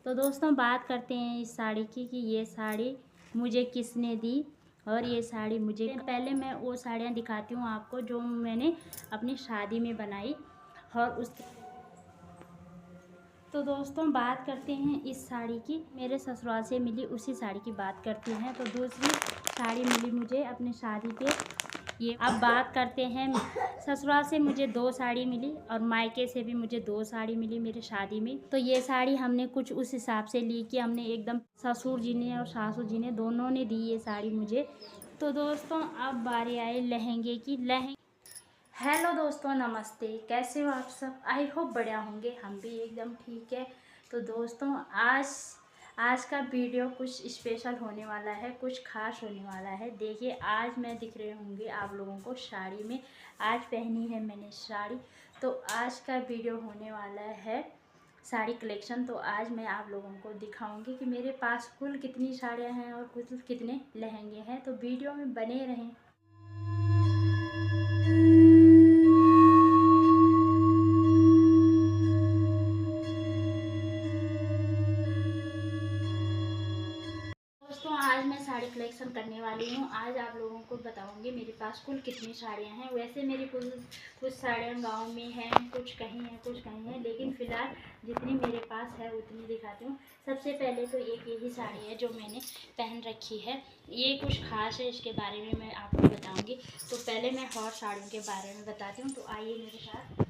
तो दोस्तों बात करते हैं इस साड़ी की कि ये साड़ी मुझे किसने दी और ये साड़ी मुझे पहले मैं वो साड़ियाँ दिखाती हूँ आपको जो मैंने अपनी शादी में बनाई। और उस तो दोस्तों बात करते हैं इस साड़ी की, मेरे ससुराल से मिली उसी साड़ी की बात करते हैं। तो दूसरी साड़ी मिली मुझे अपनी शादी पे। ये अब बात करते हैं, ससुराल से मुझे 2 साड़ी मिली और मायके से भी मुझे 2 साड़ी मिली मेरी शादी में। तो ये साड़ी हमने कुछ उस हिसाब से ली कि हमने एकदम ससुर जी ने और सासू जी ने दोनों ने दी ये साड़ी मुझे। तो दोस्तों अब बारी आई लहंगे की। हेलो दोस्तों, नमस्ते। कैसे हो आप सब? आई होप बढ़िया होंगे, हम भी एकदम ठीक है। तो दोस्तों आज का वीडियो कुछ स्पेशल होने वाला है, कुछ खास होने वाला है। देखिए आज मैं दिख रहे होंगे आप लोगों को साड़ी में। आज पहनी है मैंने साड़ी। तो आज का वीडियो होने वाला है साड़ी कलेक्शन। तो आज मैं आप लोगों को दिखाऊंगी कि मेरे पास कुल कितनी साड़ियाँ हैं और कुल कितने लहंगे हैं। तो वीडियो में बने रहें। दोस्तों आज मैं साड़ी कलेक्शन करने वाली हूँ। आज आप लोगों को बताऊंगी मेरे पास कुल कितनी साड़ियाँ हैं। वैसे मेरी कुछ साड़ियाँ गांव में हैं, कुछ कहीं हैं, कुछ कहीं हैं, लेकिन फ़िलहाल जितनी मेरे पास है उतनी दिखाती हूँ। सबसे पहले तो एक यही साड़ी है जो मैंने पहन रखी है। ये कुछ खास है, इसके बारे में मैं आपको बताऊँगी। तो पहले मैं और साड़ियों के बारे में बताती हूँ। तो आइए मेरे साथ।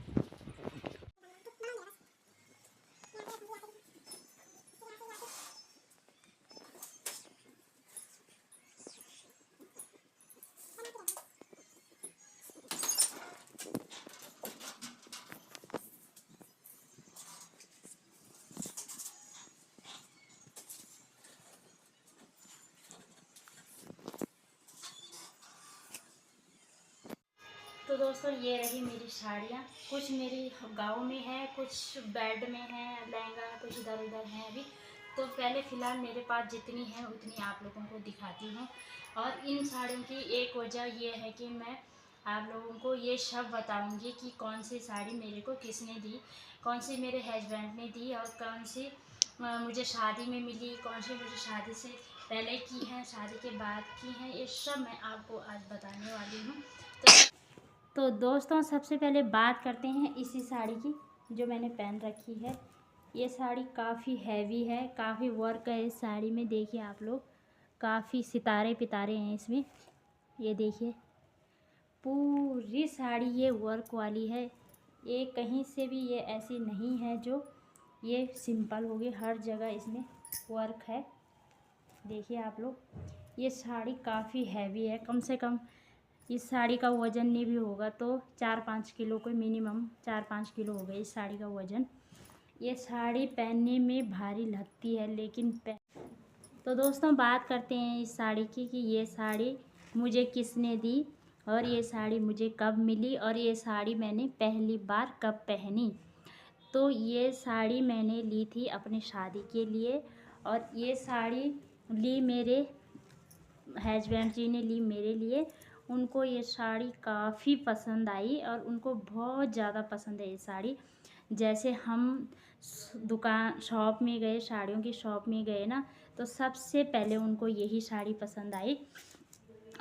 तो दोस्तों ये रही मेरी साड़ियाँ। कुछ मेरी गाँव में है, कुछ बेड में है, लहंगा कुछ इधर उधर है अभी। तो पहले फ़िलहाल मेरे पास जितनी है उतनी आप लोगों को दिखाती हूँ। और इन साड़ियों की एक वजह ये है कि मैं आप लोगों को ये सब बताऊँगी कि कौन सी साड़ी मेरे को किसने दी, कौन सी मेरे हस्बैंड ने दी और कौन सी मुझे शादी में मिली, कौन सी मुझे शादी से पहले की है, शादी के बाद की है। ये सब मैं आपको आज बताने वाली हूँ। तो दोस्तों सबसे पहले बात करते हैं इसी साड़ी की जो मैंने पहन रखी है। ये साड़ी काफ़ी हैवी है, काफ़ी वर्क है इस साड़ी में। देखिए आप लोग, काफ़ी सितारे पितारे हैं इसमें। ये देखिए पूरी साड़ी ये वर्क वाली है। ये कहीं से भी ये ऐसी नहीं है जो ये सिंपल होगी, हर जगह इसमें वर्क है। देखिए आप लोग, ये साड़ी काफ़ी हैवी है। कम से कम इस साड़ी का वज़न नहीं भी होगा तो 4-5 किलो, कोई मिनिमम 4-5 किलो होगा इस साड़ी का वज़न। ये साड़ी पहनने में भारी लगती है लेकिन तो दोस्तों बात करते हैं इस साड़ी की कि ये साड़ी मुझे किसने दी और ये साड़ी मुझे कब मिली और ये साड़ी मैंने पहली बार कब पहनी। तो ये साड़ी मैंने ली थी अपनी शादी के लिए और ये साड़ी ली मेरे हस्बैंड जी ने ली मेरे लिए। उनको ये साड़ी काफ़ी पसंद आई और उनको बहुत ज़्यादा पसंद है ये साड़ी। जैसे हम दुकान शॉप में गए, साड़ियों की शॉप में गए ना, तो सबसे पहले उनको यही साड़ी पसंद आई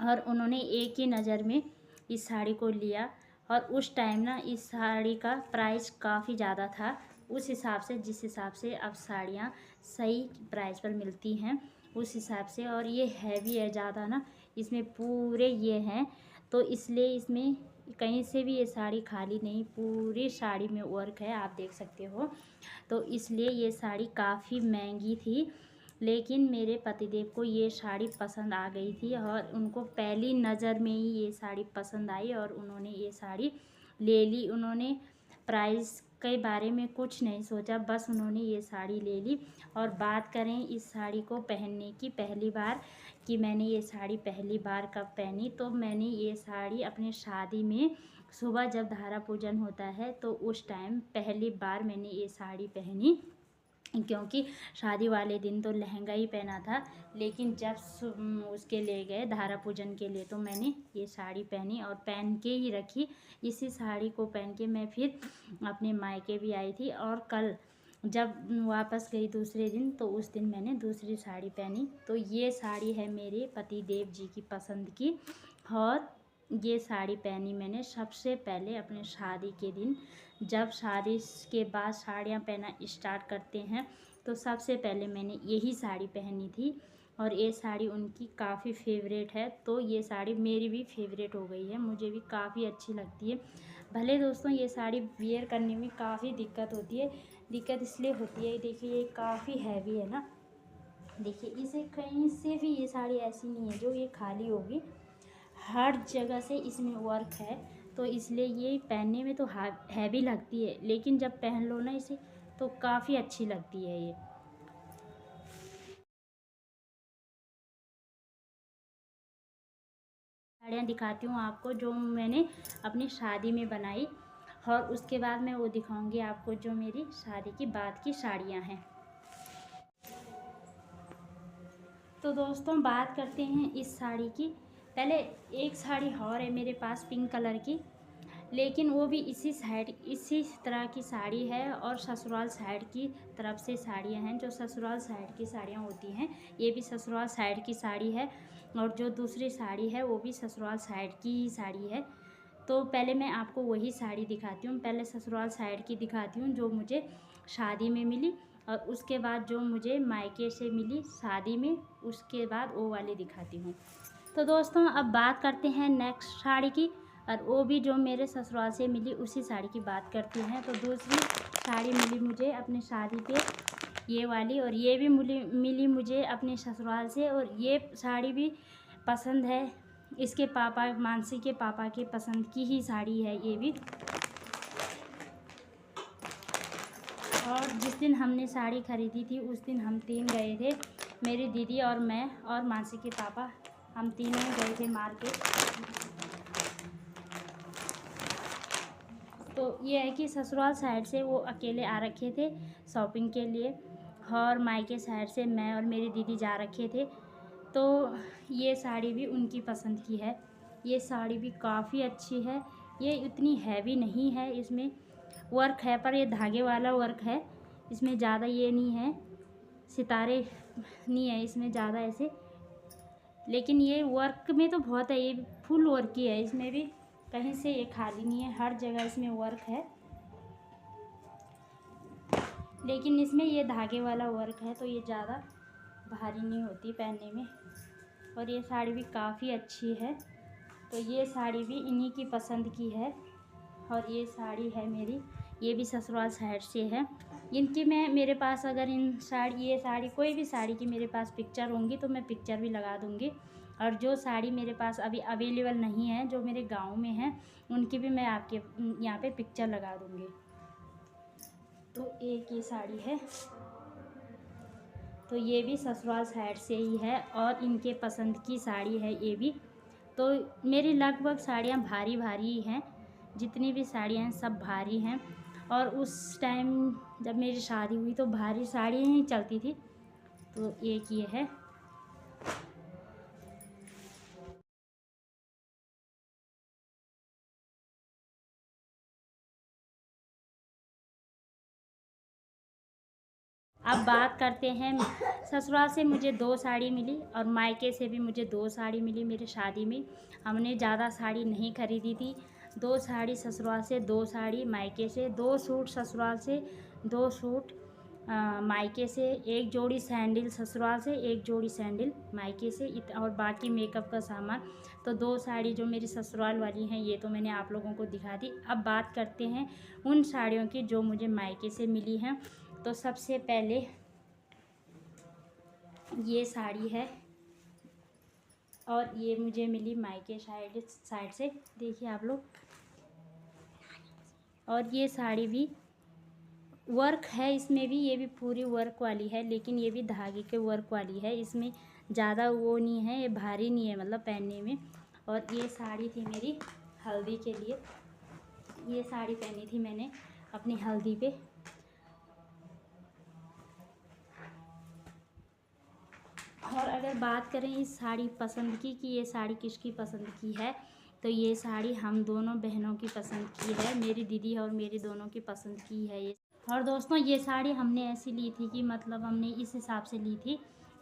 और उन्होंने एक ही नज़र में इस साड़ी को लिया। और उस टाइम ना इस साड़ी का प्राइस काफ़ी ज़्यादा था उस हिसाब से, जिस हिसाब से अब साड़ियाँ सही प्राइस पर मिलती हैं उस हिसाब से। और ये हैवी है ज़्यादा ना, इसमें पूरे ये हैं, तो इसलिए इसमें कहीं से भी ये साड़ी खाली नहीं, पूरी साड़ी में वर्क है, आप देख सकते हो। तो इसलिए ये साड़ी काफ़ी महंगी थी, लेकिन मेरे पतिदेव को ये साड़ी पसंद आ गई थी और उनको पहली नज़र में ही ये साड़ी पसंद आई और उन्होंने ये साड़ी ले ली। उन्होंने प्राइस के बारे में कुछ नहीं सोचा, बस उन्होंने ये साड़ी ले ली। और बात करें इस साड़ी को पहनने की, पहली बार कि मैंने ये साड़ी पहली बार कब पहनी, तो मैंने ये साड़ी अपने शादी में सुबह जब धारा पूजन होता है तो उस टाइम पहली बार मैंने ये साड़ी पहनी। क्योंकि शादी वाले दिन तो लहंगा ही पहना था, लेकिन जब उसके ले गए धारा पूजन के लिए तो मैंने ये साड़ी पहनी और पहन के ही रखी। इसी साड़ी को पहन के मैं फिर अपने मायके भी आई थी और कल जब वापस गई दूसरे दिन तो उस दिन मैंने दूसरी साड़ी पहनी। तो ये साड़ी है मेरे पति देव जी की पसंद की, और ये साड़ी पहनी मैंने सबसे पहले अपने शादी के दिन। जब शादी के बाद साड़ियाँ पहनना स्टार्ट करते हैं तो सबसे पहले मैंने यही साड़ी पहनी थी, और ये साड़ी उनकी काफ़ी फेवरेट है। तो ये साड़ी मेरी भी फेवरेट हो गई है, मुझे भी काफ़ी अच्छी लगती है। भले दोस्तों ये साड़ी वियर करने में काफ़ी दिक्कत होती है। दिक्कत इसलिए होती है, देखिए ये काफ़ी हैवी है ना, देखिए इसे कहीं से भी ये साड़ी ऐसी नहीं है जो ये खाली होगी, हर जगह से इसमें वर्क है। तो इसलिए ये पहनने में तो हैवी लगती है, लेकिन जब पहन लो ना इसे तो काफ़ी अच्छी लगती है ये। साड़ियाँ दिखाती हूँ आपको जो मैंने अपनी शादी में बनाई, और उसके बाद मैं वो दिखाऊंगी आपको जो मेरी शादी की बाद की साड़ियाँ हैं। तो दोस्तों बात करते हैं इस साड़ी की। पहले एक साड़ी और है मेरे पास पिंक कलर की, लेकिन वो भी इसी तरह की साड़ी है, और ससुराल साइड की तरफ से साड़ियाँ हैं, जो ससुराल साइड की साड़ियाँ होती हैं। ये भी ससुराल साइड की साड़ी है, और जो दूसरी साड़ी है वो भी ससुराल साइड की ही साड़ी है। तो पहले मैं आपको वही साड़ी दिखाती हूँ। पहले ससुराल साइड की दिखाती हूँ जो मुझे शादी में मिली, और उसके बाद जो मुझे मायके से मिली शादी में, उसके बाद वो वाली दिखाती हूँ। तो दोस्तों अब बात करते हैं नेक्स्ट साड़ी की, और वो भी जो मेरे ससुराल से मिली उसी साड़ी की बात करते हैं। तो दूसरी साड़ी मिली मुझे अपनी शादी पे ये वाली, और ये भी मिली मुझे अपने ससुराल से, और ये साड़ी भी पसंद है इसके पापा, मानसी के पापा के पसंद की ही साड़ी है ये भी। और जिस दिन हमने साड़ी खरीदी थी उस दिन हम तीन गए थे, मेरी दीदी और मैं और मानसी के पापा, हम तीनों गए थे मार्केट। तो ये है कि ससुराल साइड से वो अकेले आ रखे थे शॉपिंग के लिए, और मायके साइड से मैं और मेरी दीदी जा रखे थे। तो ये साड़ी भी उनकी पसंद की है। ये साड़ी भी काफ़ी अच्छी है, ये इतनी हैवी नहीं है, इसमें वर्क है पर ये धागे वाला वर्क है, इसमें ज़्यादा ये नहीं है, सितारे नहीं है इसमें ज़्यादा ऐसे, लेकिन ये वर्क में तो बहुत है, ये फुल वर्क की है, इसमें भी कहीं से ये खाली नहीं है, हर जगह इसमें वर्क है। लेकिन इसमें ये धागे वाला वर्क है तो ये ज़्यादा भारी नहीं होती पहनने में, और ये साड़ी भी काफ़ी अच्छी है। तो ये साड़ी भी इन्हीं की पसंद की है, और ये साड़ी है मेरी, ये भी ससुराल साइड से है। इनकी मैं मेरे पास अगर ये साड़ी कोई भी साड़ी की मेरे पास पिक्चर होंगी तो मैं पिक्चर भी लगा दूँगी, और जो साड़ी मेरे पास अभी अवेलेबल नहीं है जो मेरे गांव में है उनकी भी मैं आपके यहाँ पे पिक्चर लगा दूँगी। तो एक ये साड़ी है, तो ये भी ससुराल साइड से ही है, और इनके पसंद की साड़ी है ये भी। तो मेरी लगभग साड़ियाँ भारी भारी ही हैं, जितनी भी साड़ियाँ हैं सब भारी हैं, और उस टाइम जब मेरी शादी हुई तो भारी साड़ी ही चलती थी। तो एक ये है। अब बात करते हैं, ससुराल से मुझे 2 साड़ी मिली और मायके से भी मुझे 2 साड़ी मिली मेरी शादी में। हमने ज़्यादा साड़ी नहीं खरीदी थी, 2 साड़ी ससुराल से, 2 साड़ी मायके से, 2 सूट ससुराल से, 2 सूट मायके से, 1 जोड़ी सैंडल ससुराल से, 1 जोड़ी सैंडल मायके से, और बाकी मेकअप का सामान। तो 2 साड़ी जो मेरी ससुराल वाली हैं ये तो मैंने आप लोगों को दिखा दी। अब बात करते हैं उन साड़ियों की जो मुझे मायके से मिली हैं। तो सबसे पहले ये साड़ी है, और ये मुझे मिली मायके साइड से, देखिए आप लोग। और ये साड़ी भी वर्क है इसमें भी, ये भी पूरी वर्क वाली है, लेकिन ये भी धागे के वर्क वाली है, इसमें ज़्यादा वो नहीं है, ये भारी नहीं है मतलब पहनने में। और ये साड़ी थी मेरी हल्दी के लिए, ये साड़ी पहनी थी मैंने अपनी हल्दी पे। और अगर बात करें इस साड़ी पसंद की कि ये साड़ी किसकी पसंद की है, तो ये साड़ी हम दोनों बहनों की पसंद की है, मेरी दीदी और मेरी दोनों की पसंद की है ये। और दोस्तों ये साड़ी हमने ऐसी ली थी कि मतलब हमने इस हिसाब से ली थी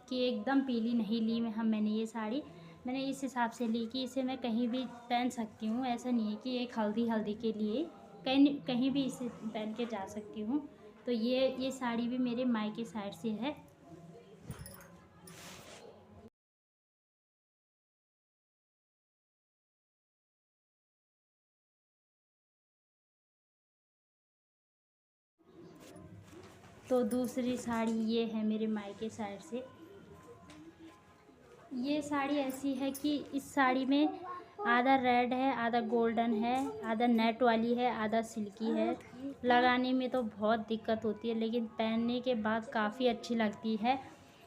कि एकदम पीली नहीं ली मैंने ये साड़ी मैंने इस हिसाब से ली कि इसे मैं कहीं भी पहन सकती हूँ। ऐसा नहीं है कि एक हल्दी हल्दी के लिए कहीं कहीं भी इसे पहन के जा सकती हूँ। तो ये साड़ी भी मेरे मायके साइड से है। तो दूसरी साड़ी ये है मेरे मायके साइड से। ये साड़ी ऐसी है कि इस साड़ी में आधा रेड है, आधा गोल्डन है, आधा नेट वाली है, आधा सिल्की है। लगाने में तो बहुत दिक्कत होती है लेकिन पहनने के बाद काफ़ी अच्छी लगती है।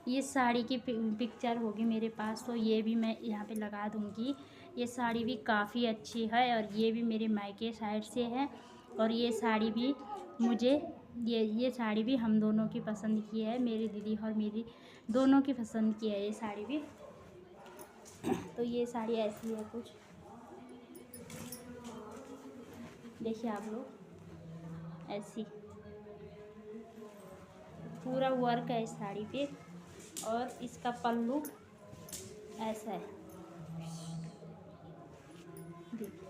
इस साड़ी की पिक्चर होगी मेरे पास तो ये भी मैं यहाँ पे लगा दूँगी। ये साड़ी भी काफ़ी अच्छी है और ये भी मेरे मायके साइड से है। और ये साड़ी भी मुझे ये साड़ी भी हम दोनों की पसंद की है, मेरी दीदी और मेरी दोनों की पसंद की है ये साड़ी भी। तो ये साड़ी ऐसी है कुछ, देखिए आप लोग, ऐसी पूरा वर्क है इस साड़ी पे। और इसका पल्लू ऐसा है, देखिए।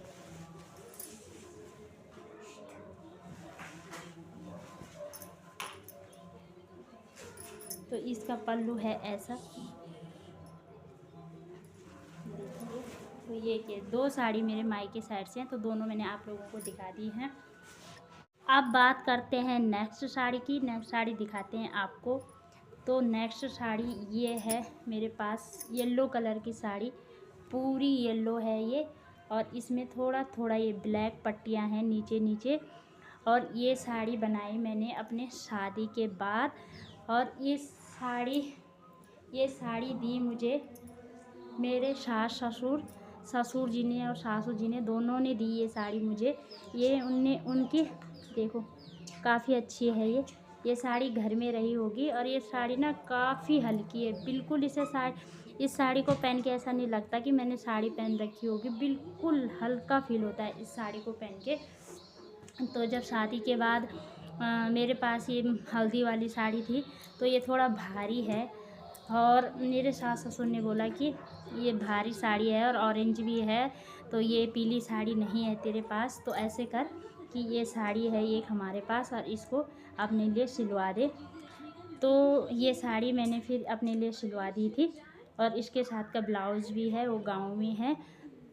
तो इसका पल्लू है ऐसा, देखिए। तो ये दो साड़ी मेरे मायके साइड से हैं तो दोनों मैंने आप लोगों को दिखा दी हैं। अब बात करते हैं नेक्स्ट साड़ी की। नेक्स्ट साड़ी दिखाते हैं आपको। तो नेक्स्ट साड़ी ये है मेरे पास, येलो कलर की साड़ी, पूरी येलो है ये। और इसमें थोड़ा थोड़ा ये ब्लैक पट्टियाँ हैं नीचे नीचे। और ये साड़ी बनाई मैंने अपने शादी के बाद। और ये साड़ी दी मुझे मेरे ससुर जी ने और सासू जी ने, दोनों ने दी ये साड़ी मुझे। ये उनकी देखो काफ़ी अच्छी है ये साड़ी घर में रही होगी। और ये साड़ी ना काफ़ी हल्की है, बिल्कुल इस साड़ी को पहन के ऐसा नहीं लगता कि मैंने साड़ी पहन रखी होगी, बिल्कुल हल्का फील होता है इस साड़ी को पहन के। तो जब शादी के बाद मेरे पास ये हल्दी वाली साड़ी थी तो ये थोड़ा भारी है। और मेरे सास ससुर ने बोला कि ये भारी साड़ी है और ऑरेंज भी है, तो ये पीली साड़ी नहीं है तेरे पास, तो ऐसे कर कि ये साड़ी है एक हमारे पास और इसको अपने लिए सिलवा दे। तो ये साड़ी मैंने फिर अपने लिए सिलवा दी थी। और इसके साथ का ब्लाउज़ भी है, वो गाँव में है,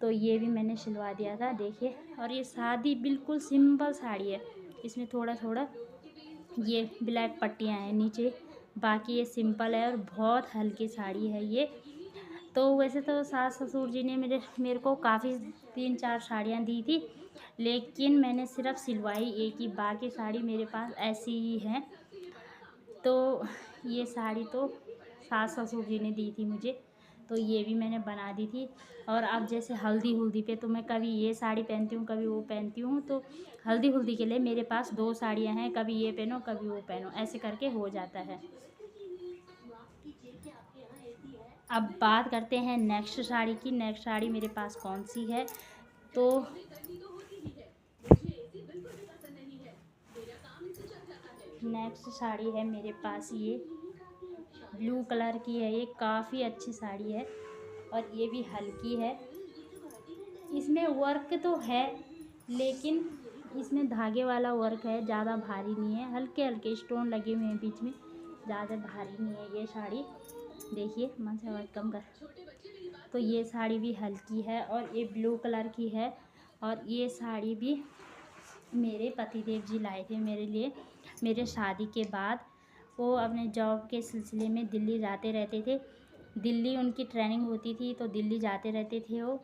तो ये भी मैंने सिलवा दिया था, देखिए। और ये सादी बिल्कुल सिंपल साड़ी है, इसमें थोड़ा थोड़ा ये ब्लैक पट्टियाँ हैं नीचे, बाकी ये सिंपल है और बहुत हल्की साड़ी है ये। तो वैसे तो सास ससुर जी ने मेरे को काफ़ी 3-4 साड़ियाँ दी थी, लेकिन मैंने सिर्फ सिलवाई एक ही, बाकी साड़ी मेरे पास ऐसी ही हैं। तो ये साड़ी तो सास ससुर जी ने दी थी मुझे, तो ये भी मैंने बना दी थी। और अब जैसे हल्दी हुल्दी पे तो मैं कभी ये साड़ी पहनती हूँ, कभी वो पहनती हूँ। तो हल्दी हुल्दी के लिए मेरे पास 2 साड़ियाँ हैं, कभी ये पहनो कभी वो पहनो, ऐसे करके हो जाता है। अब बात करते हैं नेक्स्ट साड़ी की। नेक्स्ट साड़ी मेरे पास कौन सी है, तो नेक्स्ट साड़ी है मेरे पास ये ब्लू कलर की है। ये काफ़ी अच्छी साड़ी है और ये भी हल्की है। इसमें वर्क तो है लेकिन इसमें धागे वाला वर्क है, ज़्यादा भारी नहीं है, हल्के हल्के स्टोन लगे हुए हैं बीच में, ज़्यादा भारी नहीं है ये साड़ी। देखिए मन से आवाज़ कम कर। तो ये साड़ी भी हल्की है और ये ब्लू कलर की है। और ये साड़ी भी मेरे पतिदेव जी लाए थे मेरे लिए मेरे शादी के बाद। वो अपने जॉब के सिलसिले में दिल्ली जाते रहते थे, दिल्ली उनकी ट्रेनिंग होती थी तो दिल्ली जाते रहते थे वो।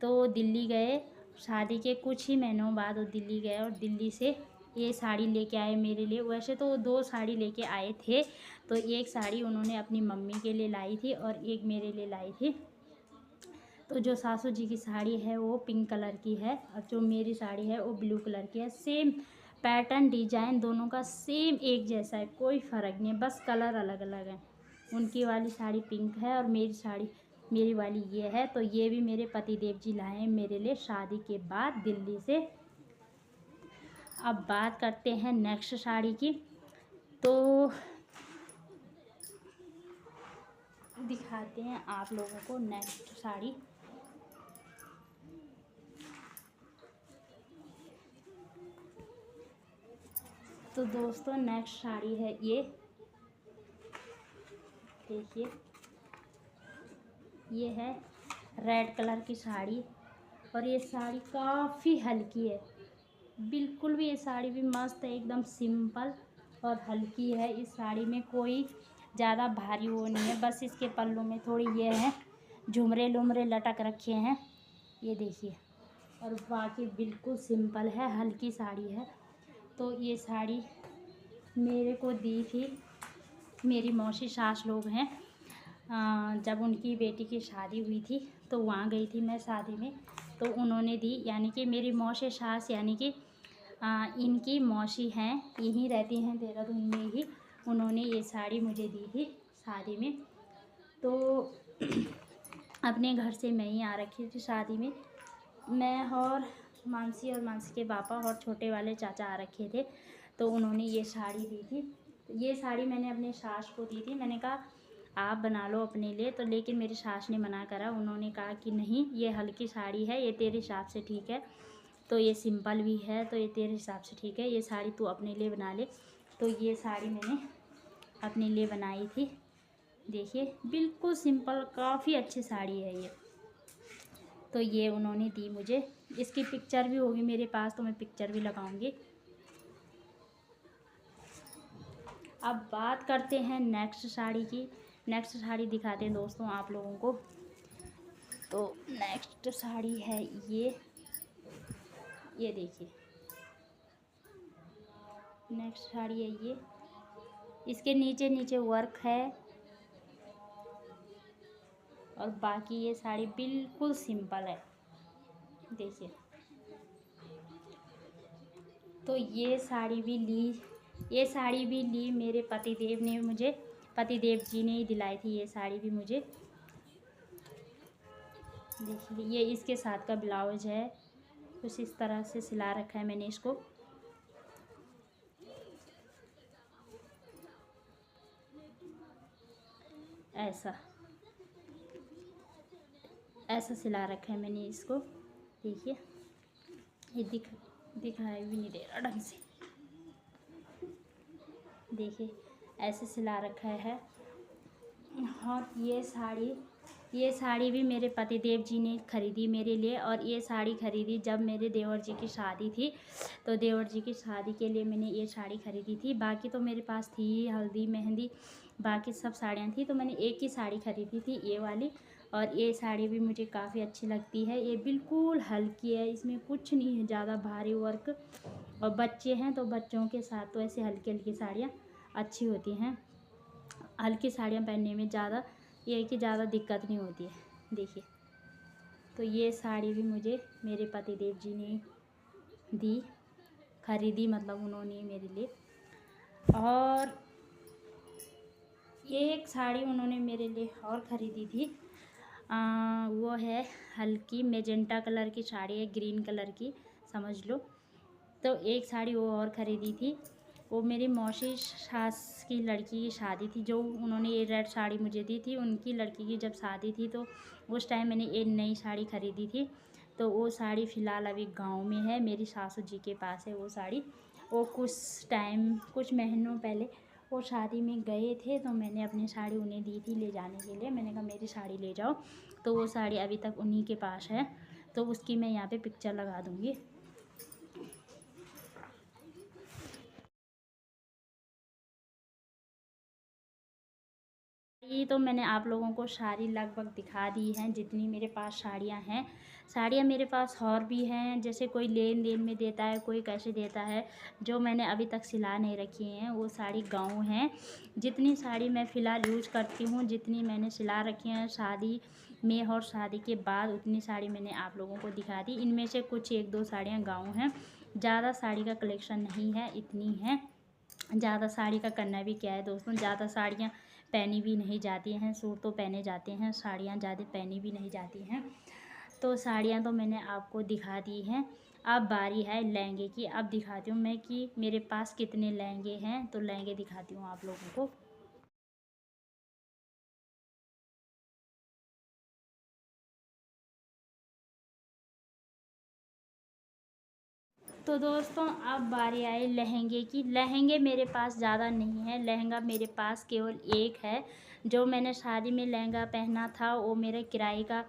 तो दिल्ली गए, शादी के कुछ ही महीनों बाद वो दिल्ली गए और दिल्ली से ये साड़ी लेके आए मेरे लिए। वैसे तो वो 2 साड़ी लेके आए थे, तो एक साड़ी उन्होंने अपनी मम्मी के लिए लाई थी और एक मेरे लिए लाई थी। तो जो सासू जी की साड़ी है वो पिंक कलर की है और जो मेरी साड़ी है वो ब्लू कलर की है। सेम पैटर्न डिजाइन दोनों का सेम एक जैसा है, कोई फ़र्क नहीं है, बस कलर अलग अलग है। उनकी वाली साड़ी पिंक है और मेरी वाली ये है। तो ये भी मेरे पति देव जी लाए हैं मेरे लिए शादी के बाद दिल्ली से। अब बात करते हैं नेक्स्ट साड़ी की। तो दिखाते हैं आप लोगों को नेक्स्ट साड़ी। तो दोस्तों नेक्स्ट साड़ी है ये, देखिए ये है रेड कलर की साड़ी। और ये साड़ी काफ़ी हल्की है, बिल्कुल भी ये साड़ी भी मस्त है, एकदम सिंपल और हल्की है। इस साड़ी में कोई ज़्यादा भारी वो नहीं है, बस इसके पल्लू में थोड़ी ये है झुमरे लुमरे लटक रखे हैं, ये देखिए। और बाकी बिल्कुल सिंपल है, हल्की साड़ी है। तो ये साड़ी मेरे को दी थी मेरी मौसी सास लोग हैं, जब उनकी बेटी की शादी हुई थी तो वहाँ गई थी मैं शादी में, तो उन्होंने दी। यानी कि मेरी मौसी सास यानी कि इनकी मौसी हैं, यहीं रहती हैं देहरादून में ही। उन्होंने ये साड़ी मुझे दी थी शादी में। तो अपने घर से मैं ही आ रखी थी शादी में, मैं और मानसी के पापा और छोटे वाले चाचा आ रखे थे। तो उन्होंने ये साड़ी दी थी। ये साड़ी मैंने अपने सास को दी थी, मैंने कहा आप बना लो अपने लिए। तो लेकिन मेरी सास ने मना करा, उन्होंने कहा कि नहीं ये हल्की साड़ी है, ये तेरे हिसाब से ठीक है, तो ये सिंपल भी है तो ये तेरे हिसाब से ठीक है, ये साड़ी तू अपने लिए बना ले। तो ये साड़ी मैंने अपने लिए बनाई थी, देखिए बिल्कुल सिंपल, काफ़ी अच्छी साड़ी है ये। तो ये उन्होंने दी मुझे, इसकी पिक्चर भी होगी मेरे पास, तो मैं पिक्चर भी लगाऊंगी। अब बात करते हैं नेक्स्ट साड़ी की। नेक्स्ट साड़ी दिखाते हैं दोस्तों आप लोगों को। तो नेक्स्ट साड़ी है ये देखिए नेक्स्ट साड़ी है ये, इसके नीचे नीचे वर्क है और बाकी ये साड़ी बिल्कुल सिंपल है, देखिए। तो ये साड़ी भी ली मेरे पतिदेव ने मुझे, पतिदेव जी ने ही दिलाई थी ये साड़ी भी मुझे, देखिए। ये इसके साथ का ब्लाउज है, कुछ इस तरह से सिला रखा है मैंने इसको, ऐसा सिला रखा है मैंने इसको, देखिए। ये दिखाई भी नहीं दे रहा ढंग से, देखिए ऐसे सिला रखा है। और ये साड़ी भी मेरे पतिदेव जी ने ख़रीदी मेरे लिए। और ये साड़ी ख़रीदी जब मेरे देवर जी की शादी थी, तो देवर जी की शादी के लिए मैंने ये साड़ी ख़रीदी थी। बाकी तो मेरे पास थी हल्दी मेहंदी, बाकी सब साड़ियाँ थी, तो मैंने एक ही साड़ी ख़रीदी थी ये वाली। और ये साड़ी भी मुझे काफ़ी अच्छी लगती है, ये बिल्कुल हल्की है, इसमें कुछ नहीं है ज़्यादा भारी वर्क। और बच्चे हैं तो बच्चों के साथ तो ऐसे हल्की हल्की साड़ियाँ अच्छी होती हैं, हल्की साड़ियाँ पहनने में ज़्यादा ये है कि ज़्यादा दिक्कत नहीं होती है, देखिए। तो ये साड़ी भी मुझे मेरे पतिदेव जी ने दी, खरीदी मतलब उन्होंने मेरे लिए। और ये एक साड़ी उन्होंने मेरे लिए और ख़रीदी थी, वो है हल्की मेजेंटा कलर की साड़ी है, ग्रीन कलर की समझ लो। तो एक साड़ी वो और ख़रीदी थी, वो मेरी मौसी सास की लड़की की शादी थी, जो उन्होंने ये रेड साड़ी मुझे दी थी, उनकी लड़की की जब शादी थी तो उस टाइम मैंने एक नई साड़ी ख़रीदी थी। तो वो साड़ी फ़िलहाल अभी गांव में है, मेरी सासू जी के पास है वो साड़ी। वो कुछ महीनों पहले वो शादी में गए थे, तो मैंने अपनी साड़ी उन्हें दी थी ले जाने के लिए, मैंने कहा मेरी साड़ी ले जाओ। तो वो साड़ी अभी तक उन्हीं के पास है, तो उसकी मैं यहाँ पे पिक्चर लगा दूँगी। ये तो मैंने आप लोगों को साड़ी लगभग दिखा दी हैं, जितनी मेरे पास साड़ियाँ हैं। साड़ियाँ मेरे पास और भी हैं, जैसे कोई लेन देन में देता है, कोई कैसे देता है, जो मैंने अभी तक सिला नहीं रखी हैं वो साड़ी गाँव हैं। जितनी साड़ी मैं फ़िलहाल यूज करती हूँ, जितनी मैंने सिला रखी हैं शादी में और शादी के बाद, उतनी साड़ी मैंने आप लोगों को दिखा दी। इनमें से कुछ एक दो साड़ियाँ गाँव हैं, ज़्यादा साड़ी का कलेक्शन नहीं है, इतनी है। ज़्यादा साड़ी का करना भी क्या है दोस्तों, ज़्यादा साड़ियाँ पहनी भी नहीं जाती हैं, सूट तो पहने जाते हैं, साड़ियाँ ज़्यादा पहनी भी नहीं जाती हैं। तो साड़ियाँ तो मैंने आपको दिखा दी हैं। अब बारी है लहंगे की। अब दिखाती हूँ मैं कि मेरे पास कितने लहंगे हैं। तो लहंगे दिखाती हूँ आप लोगों को। तो दोस्तों अब बारी आई लहंगे की। लहंगे मेरे पास ज़्यादा नहीं है, लहंगा मेरे पास केवल एक है। जो मैंने शादी में लहंगा पहना था वो मेरे किराए का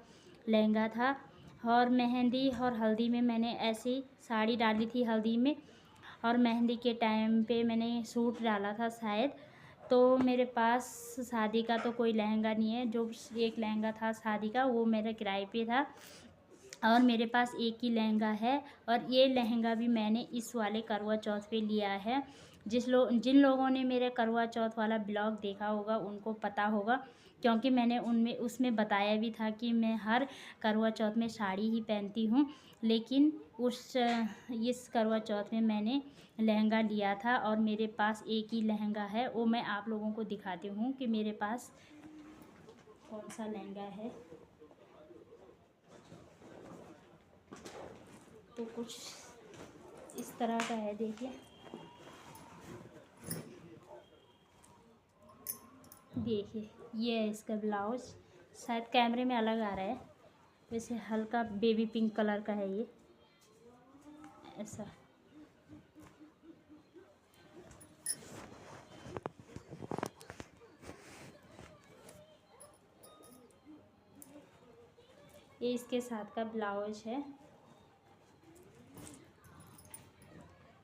लहंगा था। और मेहंदी और हल्दी में मैंने ऐसी साड़ी डाली थी हल्दी में, और मेहंदी के टाइम पे मैंने सूट डाला था शायद। तो मेरे पास शादी का तो कोई लहंगा नहीं है। जो एक लहंगा था शादी का वो मेरा किराए पे था, और मेरे पास एक ही लहंगा है। और ये लहंगा भी मैंने इस वाले करवा चौथ पे लिया है। जिन लोगों ने मेरे करवा चौथ वाला ब्लॉग देखा होगा उनको पता होगा, क्योंकि मैंने उसमें बताया भी था कि मैं हर करवा चौथ में साड़ी ही पहनती हूँ। लेकिन इस करवा चौथ में मैंने लहंगा लिया था, और मेरे पास एक ही लहंगा है। वो मैं आप लोगों को दिखाती हूँ कि मेरे पास कौन सा लहंगा है। तो कुछ इस तरह का है, देखिए। देखिए ये है इसका ब्लाउज। शायद कैमरे में अलग आ रहा है, वैसे हल्का बेबी पिंक कलर का है ये, ऐसा। ये इसके साथ का ब्लाउज है।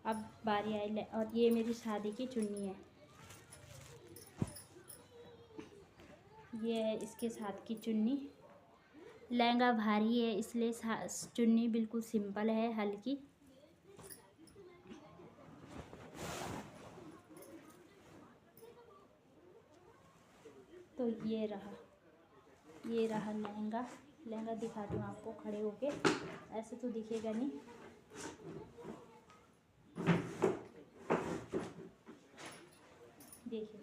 अब बारी आई, और ये मेरी शादी की चुन्नी है। ये है इसके साथ की चुन्नी। लहंगा भारी है इसलिए चुन्नी बिल्कुल सिंपल है, हल्की। तो ये रहा लहंगा। लहंगा दिखाती हूँ आपको खड़े होके, ऐसे तो दिखेगा नहीं। देखिए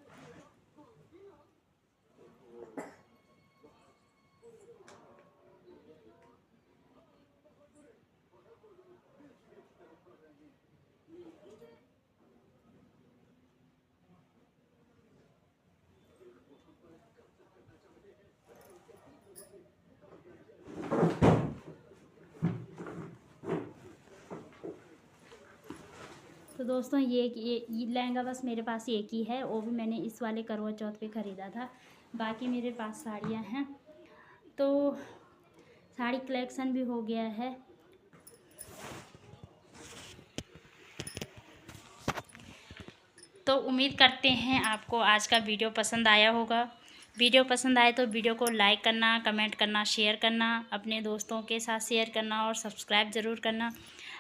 तो दोस्तों ये लहंगा बस मेरे पास एक ही है, वो भी मैंने इस वाले करवा चौथ पे ख़रीदा था। बाकी मेरे पास साड़ियाँ हैं। तो साड़ी कलेक्शन भी हो गया है। तो उम्मीद करते हैं आपको आज का वीडियो पसंद आया होगा। वीडियो पसंद आए तो वीडियो को लाइक करना, कमेंट करना, शेयर करना, अपने दोस्तों के साथ शेयर करना, और सब्सक्राइब ज़रूर करना।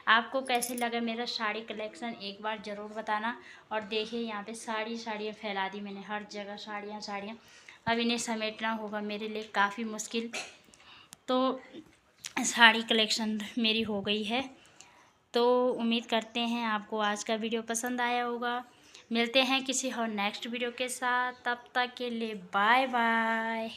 आपको कैसे लगा मेरा साड़ी कलेक्शन एक बार ज़रूर बताना। और देखिए यहाँ पे साड़ियाँ फैला दी मैंने, हर जगह साड़ियाँ। अब इन्हें समेटना होगा मेरे लिए काफ़ी मुश्किल। तो साड़ी कलेक्शन मेरी हो गई है। तो उम्मीद करते हैं आपको आज का वीडियो पसंद आया होगा। मिलते हैं किसी और नेक्स्ट वीडियो के साथ, तब तक के लिए बाय बाय।